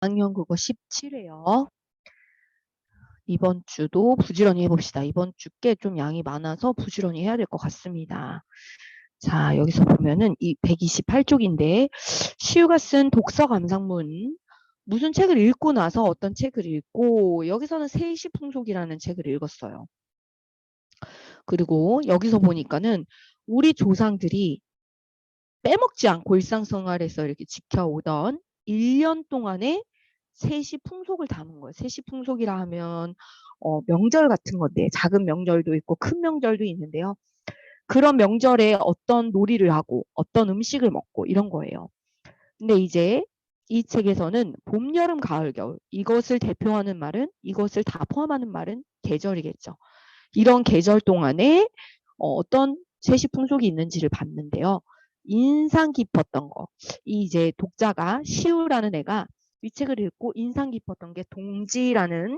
학년 국어 17회요. 이번 주도 부지런히 해봅시다. 이번 주 꽤 좀 양이 많아서 부지런히 해야 될 것 같습니다. 자, 여기서 보면은 이 128쪽인데 시우가 쓴 독서 감상문, 무슨 책을 읽고 나서 어떤 책을 읽고, 여기서는 세시풍속이라는 책을 읽었어요. 그리고 여기서 보니까는 우리 조상들이 빼먹지 않고 일상생활에서 이렇게 지켜오던 1년 동안의 세시풍속을 담은 거예요. 세시풍속이라 하면 명절 같은 건데, 작은 명절도 있고 큰 명절도 있는데요. 그런 명절에 어떤 놀이를 하고 어떤 음식을 먹고 이런 거예요. 근데 이제 이 책에서는 봄, 여름, 가을, 겨울, 이것을 대표하는 말은, 이것을 다 포함하는 말은 계절이겠죠. 이런 계절 동안에 어떤 세시풍속이 있는지를 봤는데요. 인상 깊었던 거. 이 이제 독자가 시우라는 애가 이 책을 읽고 인상 깊었던 게 동지라는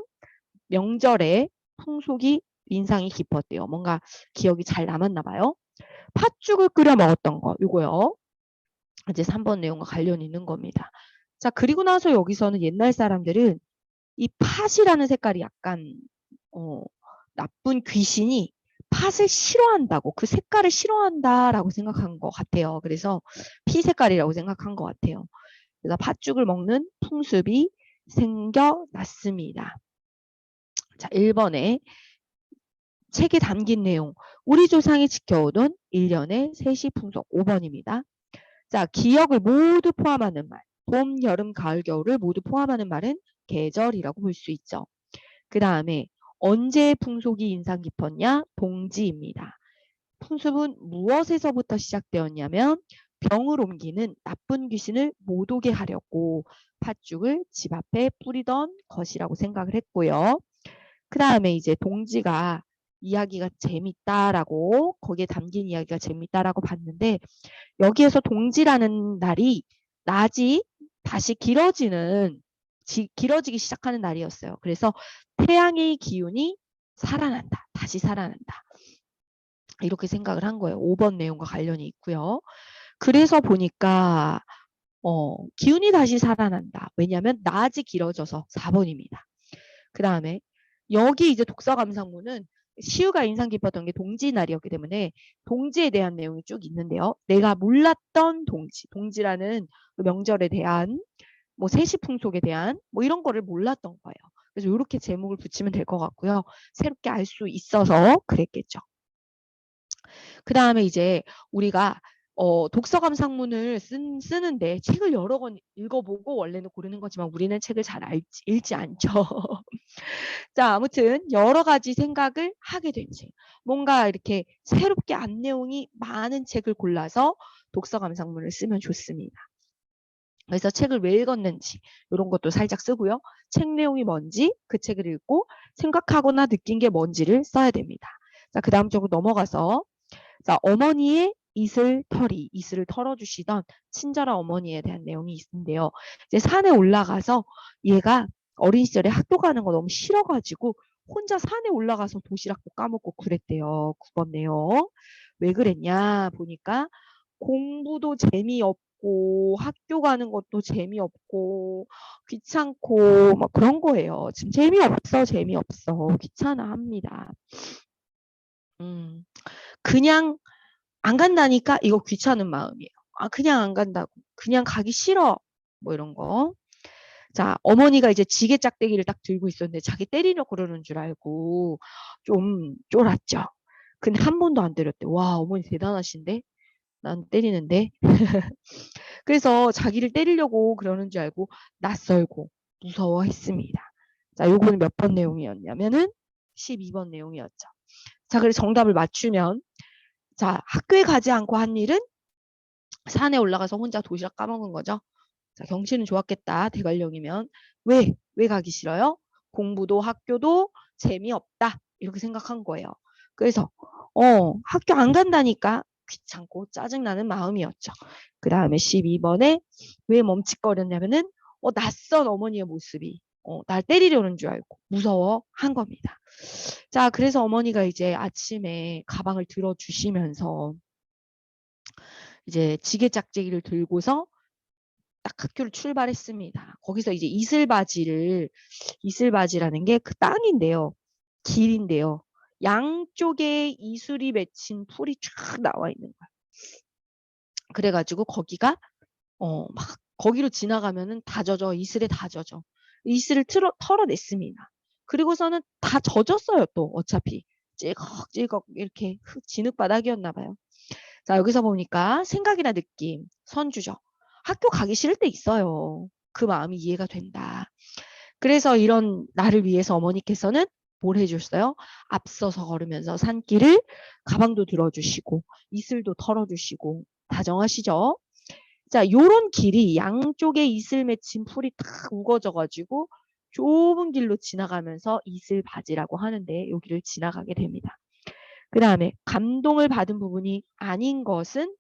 명절의 풍속이 인상이 깊었대요. 뭔가 기억이 잘 남았나 봐요. 팥죽을 끓여 먹었던 거. 이거요. 이제 3번 내용과 관련이 있는 겁니다. 자, 그리고 나서 여기서는 옛날 사람들은 이 팥이라는 색깔이 약간 나쁜 귀신이 팥을 싫어한다고, 그 색깔을 싫어한다라고 생각한 것 같아요. 그래서 피 색깔이라고 생각한 것 같아요. 그래서 팥죽을 먹는 풍습이 생겨났습니다. 자, 1번에 책에 담긴 내용, 우리 조상이 지켜오던 1년의 세시풍속. 5번입니다. 자, 기억을 모두 포함하는 말, 봄, 여름, 가을, 겨울을 모두 포함하는 말은 계절이라고 볼 수 있죠. 그 다음에 언제 풍속이 인상 깊었냐? 동지입니다. 풍습은 무엇에서부터 시작되었냐면 병을 옮기는 나쁜 귀신을 못 오게 하려고 팥죽을 집 앞에 뿌리던 것이라고 생각을 했고요. 그 다음에 이제 동지가 이야기가 재밌다라고, 거기에 담긴 이야기가 재밌다라고 봤는데, 여기에서 동지라는 날이 낮이 다시 길어지기 시작하는 날이었어요. 그래서 태양의 기운이 살아난다. 다시 살아난다. 이렇게 생각을 한 거예요. 5번 내용과 관련이 있고요. 그래서 보니까 기운이 다시 살아난다. 왜냐하면 낮이 길어져서 4번입니다. 그 다음에 여기 이제 독서감상문은 시우가 인상 깊었던 게 동지 날이었기 때문에 동지에 대한 내용이 쭉 있는데요. 내가 몰랐던 동지, 동지라는 그 명절에 대한 뭐 세시풍속에 대한 뭐 이런 거를 몰랐던 거예요. 그래서 이렇게 제목을 붙이면 될 것 같고요. 새롭게 알 수 있어서 그랬겠죠. 그 다음에 이제 우리가 독서 감상문을 쓰는데 책을 여러 권 읽어보고 원래는 고르는 거지만 우리는 책을 잘 읽지 않죠. 자, 아무튼 여러 가지 생각을 하게 된 책. 뭔가 이렇게 새롭게 안 내용이 많은 책을 골라서 독서 감상문을 쓰면 좋습니다. 그래서 책을 왜 읽었는지 이런 것도 살짝 쓰고요. 책 내용이 뭔지 그 책을 읽고 생각하거나 느낀 게 뭔지를 써야 됩니다. 자, 그 다음 쪽으로 넘어가서, 자, 어머니의 이슬을 털어주시던 친절한 어머니에 대한 내용이 있는데요. 이제 산에 올라가서 얘가 어린 시절에 학교 가는 거 너무 싫어가지고 혼자 산에 올라가서 도시락도 까먹고 그랬대요. 9번 내용. 왜 그랬냐 보니까 공부도 재미없고 학교 가는 것도 재미없고 귀찮고 막 그런 거예요. 지금 재미없어 귀찮아 합니다. 그냥 안 간다니까 이거 귀찮은 마음이에요. 아, 그냥 안 간다고. 그냥 가기 싫어. 뭐 이런 거. 자, 어머니가 이제 지게 짝대기를 딱 들고 있었는데 자기 때리려고 그러는 줄 알고 좀 쫄았죠. 근데 한 번도 안 때렸대. 와, 어머니 대단하신데? 난 때리는데. 그래서 자기를 때리려고 그러는 줄 알고 낯설고 무서워했습니다. 자, 요거는 몇 번 내용이었냐면은 12번 내용이었죠. 자, 그래서 정답을 맞추면, 자, 학교에 가지 않고 한 일은 산에 올라가서 혼자 도시락 까먹은 거죠. 자, 경치는 좋았겠다. 대관령이면. 왜 가기 싫어요? 공부도 학교도 재미없다. 이렇게 생각한 거예요. 그래서 학교 안 간다니까 귀찮고 짜증나는 마음이었죠. 그 다음에 12번에 왜 멈칫거렸냐면은 낯선 어머니의 모습이 날 때리려는 줄 알고 무서워한 겁니다. 자, 그래서 어머니가 이제 아침에 가방을 들어주시면서 이제 지게 짝재기를 들고서 딱 학교를 출발했습니다. 거기서 이제 이슬바지라는 게 그 땅인데요. 길인데요. 양쪽에 이슬이 맺힌 풀이 쫙 나와 있는 거야. 그래가지고 거기가 막 거기로 지나가면은 다 젖어. 이슬에 다 젖어. 이슬을 털어냈습니다. 그리고서는 다 젖었어요. 또 어차피 찔꺽찔꺽 이렇게 진흙바닥이었나 봐요. 자, 여기서 보니까 생각이나 느낌, 선주죠. 학교 가기 싫을 때 있어요. 그 마음이 이해가 된다. 그래서 이런 나를 위해서 어머니께서는 뭘 해줬어요? 앞서서 걸으면서 산길을 가방도 들어주시고 이슬도 털어주시고 다정하시죠? 자, 요런 길이 양쪽에 이슬 맺힌 풀이 탁 우거져가지고 좁은 길로 지나가면서 이슬바지라고 하는데 여기를 지나가게 됩니다. 그 다음에 감동을 받은 부분이 아닌 것은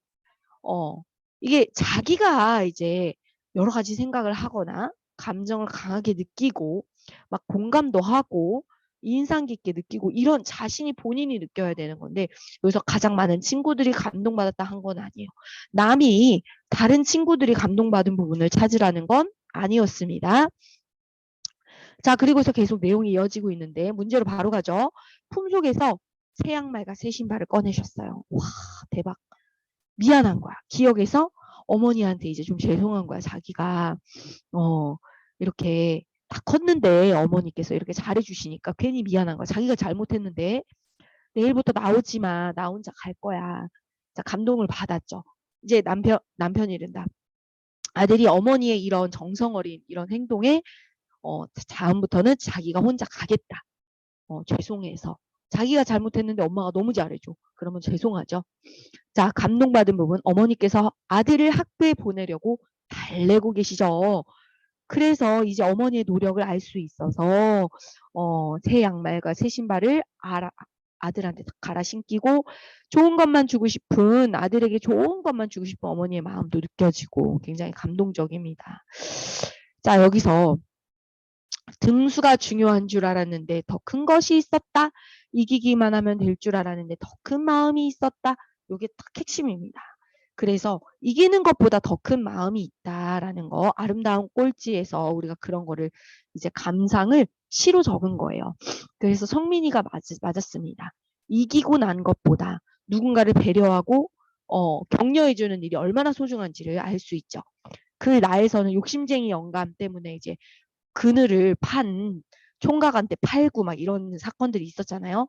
이게 자기가 이제 여러 가지 생각을 하거나 감정을 강하게 느끼고 막 공감도 하고 인상 깊게 느끼고 이런 자신이 본인이 느껴야 되는 건데 여기서 가장 많은 친구들이 감동받았다 한 건 아니에요. 남이 다른 친구들이 감동받은 부분을 찾으라는 건 아니었습니다. 자, 그리고서 계속 내용이 이어지고 있는데 문제로 바로 가죠. 품속에서 새 양말과 새 신발을 꺼내셨어요. 와, 대박. 미안한 거야. 기억에서 어머니한테 이제 좀 죄송한 거야. 자기가 이렇게 다 컸는데 어머니께서 이렇게 잘해주시니까 괜히 미안한 거야. 자기가 잘못했는데 내일부터 나오지 마. 나 혼자 갈 거야. 자, 감동을 받았죠. 이제 남편이란다. 아들이 어머니의 이런 정성 어린 이런 행동에 다음부터는 자기가 혼자 가겠다. 죄송해서. 자기가 잘못했는데 엄마가 너무 잘해줘. 그러면 죄송하죠. 자, 감동받은 부분 어머니께서 아들을 학교에 보내려고 달래고 계시죠. 그래서 이제 어머니의 노력을 알 수 있어서 새 양말과 새 신발을 아들한테 갈아 신기고 좋은 것만 주고 싶은 아들에게 좋은 것만 주고 싶은 어머니의 마음도 느껴지고 굉장히 감동적입니다. 자, 여기서 등수가 중요한 줄 알았는데 더 큰 것이 있었다. 이기기만 하면 될 줄 알았는데 더 큰 마음이 있었다. 이게 딱 핵심입니다. 그래서 이기는 것보다 더 큰 마음이 있다라는 거 아름다운 꼴찌에서 우리가 그런 거를 이제 감상을 시로 적은 거예요. 그래서 성민이가 맞았습니다. 이기고 난 것보다 누군가를 배려하고 격려해주는 일이 얼마나 소중한지를 알 수 있죠. 그 나에서는 욕심쟁이 영감 때문에 이제 그늘을 판 총각한테 팔고 막 이런 사건들이 있었잖아요.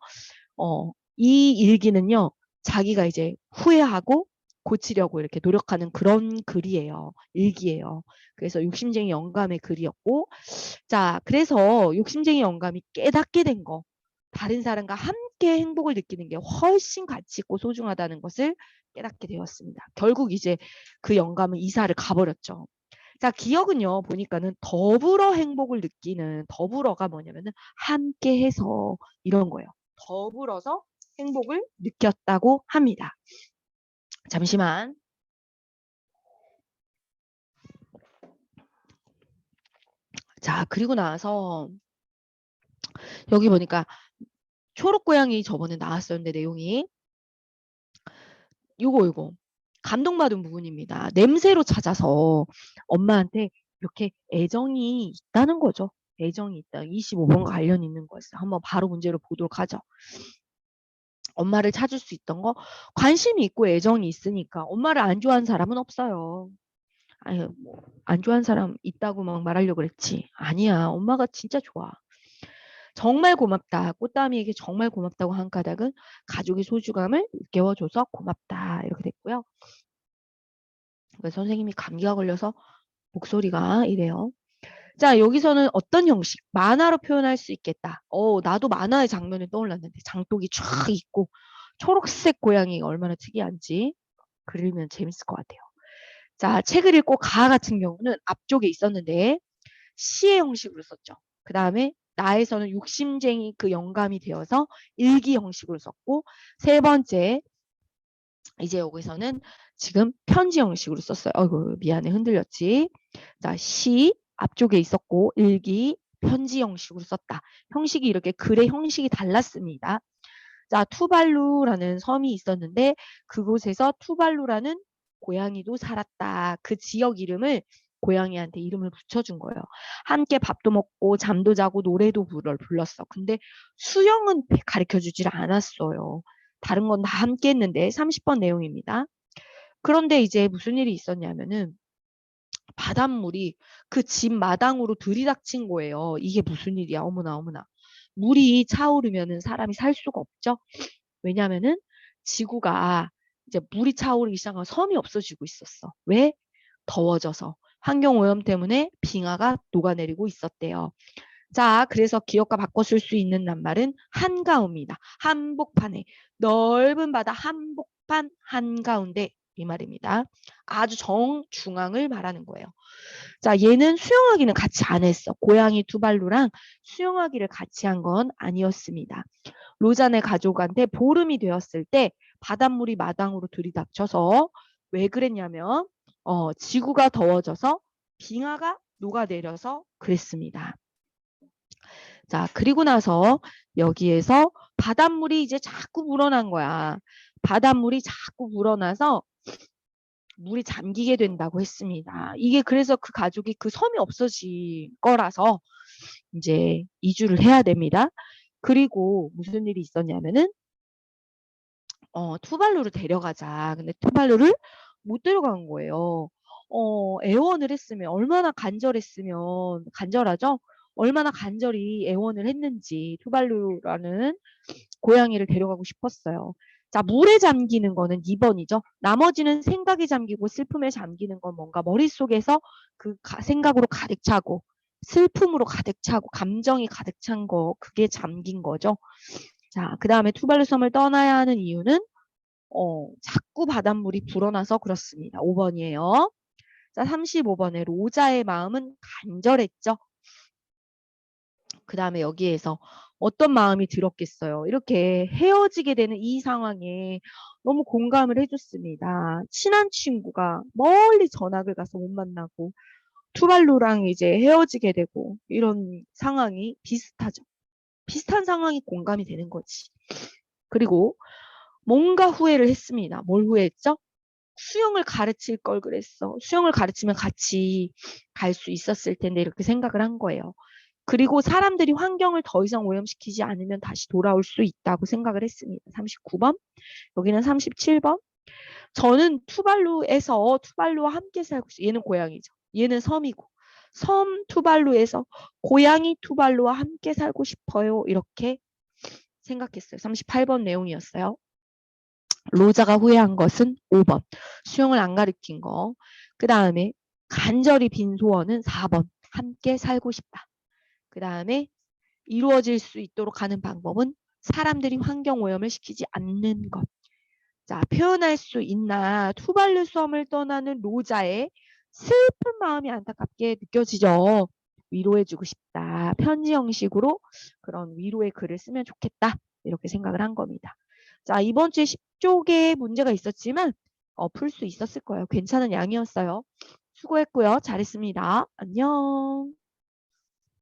이 일기는요, 자기가 이제 후회하고 고치려고 이렇게 노력하는 그런 글이에요. 일기예요. 그래서 욕심쟁이 영감의 글이었고, 자, 그래서 욕심쟁이 영감이 깨닫게 된 거, 다른 사람과 함께 행복을 느끼는 게 훨씬 가치 있고 소중하다는 것을 깨닫게 되었습니다. 결국 이제 그 영감은 이사를 가버렸죠. 자, 기억은요, 보니까는 더불어 행복을 느끼는, 더불어가 뭐냐면은 함께 해서 이런 거예요. 더불어서 행복을 느꼈다고 합니다. 잠시만. 자, 그리고 나서 여기 보니까 초록고양이 저번에 나왔었는데 내용이 요거 감동받은 부분입니다. 냄새로 찾아서 엄마한테 이렇게 애정이 있다는 거죠. 애정이 있다. 25번과 관련 있는 거였어요. 한번 바로 문제로 보도록 하죠. 엄마를 찾을 수 있던 거 관심이 있고 애정이 있으니까 엄마를 안 좋아하는 사람은 없어요. 아니 뭐안 좋아하는 사람 있다고 막 말하려고 그랬지. 아니야. 엄마가 진짜 좋아. 정말 고맙다. 꽃다미에게 정말 고맙다고 한 까닭은 가족의 소중함을 일깨워줘서 고맙다. 이렇게 됐고요. 선생님이 감기가 걸려서 목소리가 이래요. 자, 여기서는 어떤 형식? 만화로 표현할 수 있겠다. 나도 만화의 장면이 떠올랐는데 장독이 쫙 있고 초록색 고양이가 얼마나 특이한지 그리면 재밌을 것 같아요. 자, 책을 읽고 가 같은 경우는 앞쪽에 있었는데 시의 형식으로 썼죠. 그 다음에 나에서는 욕심쟁이 그 영감이 되어서 일기 형식으로 썼고 세 번째 이제 여기서는 지금 편지 형식으로 썼어요. 어이구 미안해 흔들렸지. 자, 시 앞쪽에 있었고 일기 편지 형식으로 썼다. 형식이 이렇게 글의 형식이 달랐습니다. 자, 투발루라는 섬이 있었는데 그곳에서 투발루라는 고양이도 살았다. 그 지역 이름을 고양이한테 이름을 붙여준 거예요. 함께 밥도 먹고 잠도 자고 노래도 불렀어. 근데 수영은 가르쳐주질 않았어요. 다른 건 다 함께 했는데 30번 내용입니다. 그런데 이제 무슨 일이 있었냐면은 바닷물이 그 집 마당으로 들이닥친 거예요. 이게 무슨 일이야. 어머나 어머나. 물이 차오르면은 사람이 살 수가 없죠. 왜냐면은 지구가 이제 물이 차오르기 시작하면 섬이 없어지고 있었어. 왜? 더워져서. 환경오염 때문에 빙하가 녹아내리고 있었대요. 자, 그래서 기억과 바꿔 쓸 수 있는 낱말은 한가운입니다. 한복판에 넓은 바다 한복판 한가운데 이 말입니다. 아주 정중앙을 말하는 거예요. 자, 얘는 수영하기는 같이 안 했어. 고양이 투발루랑 수영하기를 같이 한 건 아니었습니다. 로잔의 가족한테 보름이 되었을 때 바닷물이 마당으로 들이닥쳐서 왜 그랬냐면 지구가 더워져서 빙하가 녹아내려서 그랬습니다. 자, 그리고 나서 여기에서 바닷물이 이제 자꾸 불어난 거야. 바닷물이 자꾸 불어나서 물이 잠기게 된다고 했습니다. 이게 그래서 그 가족이 그 섬이 없어진 거라서 이제 이주를 해야 됩니다. 그리고 무슨 일이 있었냐면은 투발루를 데려가자. 근데 투발루를 못 데려간 거예요. 애원을 했으면 얼마나 간절하죠? 얼마나 간절히 애원을 했는지 투발루라는 고양이를 데려가고 싶었어요. 자, 물에 잠기는 거는 2번이죠. 나머지는 생각에 잠기고 슬픔에 잠기는 건 뭔가 머릿속에서 그 생각으로 가득 차고 슬픔으로 가득 차고 감정이 가득 찬 거 그게 잠긴 거죠. 자, 그 다음에 투발루 섬을 떠나야 하는 이유는 자꾸 바닷물이 불어나서 그렇습니다. 5번이에요. 자, 35번에 로자의 마음은 간절했죠. 그 다음에 여기에서 어떤 마음이 들었겠어요. 이렇게 헤어지게 되는 이 상황에 너무 공감을 해줬습니다. 친한 친구가 멀리 전학을 가서 못 만나고 투발루랑 이제 헤어지게 되고 이런 상황이 비슷하죠. 비슷한 상황이 공감이 되는 거지. 그리고 뭔가 후회를 했습니다. 뭘 후회했죠? 수영을 가르칠 걸 그랬어. 수영을 가르치면 같이 갈 수 있었을 텐데 이렇게 생각을 한 거예요. 그리고 사람들이 환경을 더 이상 오염시키지 않으면 다시 돌아올 수 있다고 생각을 했습니다. 39번, 여기는 37번. 저는 투발루와 함께 살고 있어요. 얘는 고양이죠. 얘는 섬이고. 섬 투발루에서 고양이 투발루와 함께 살고 싶어요. 이렇게 생각했어요. 38번 내용이었어요. 로자가 후회한 것은 5번. 수영을 안 가르친 거. 그 다음에 간절히 빈 소원은 4번. 함께 살고 싶다. 그 다음에 이루어질 수 있도록 하는 방법은 사람들이 환경 오염을 시키지 않는 것. 자, 표현할 수 있나 투발루 섬을 떠나는 로자의 슬픈 마음이 안타깝게 느껴지죠. 위로해주고 싶다. 편지 형식으로 그런 위로의 글을 쓰면 좋겠다. 이렇게 생각을 한 겁니다. 자, 이번 주에 10쪽에 문제가 있었지만 풀 수 있었을 거예요. 괜찮은 양이었어요. 수고했고요. 잘했습니다. 안녕.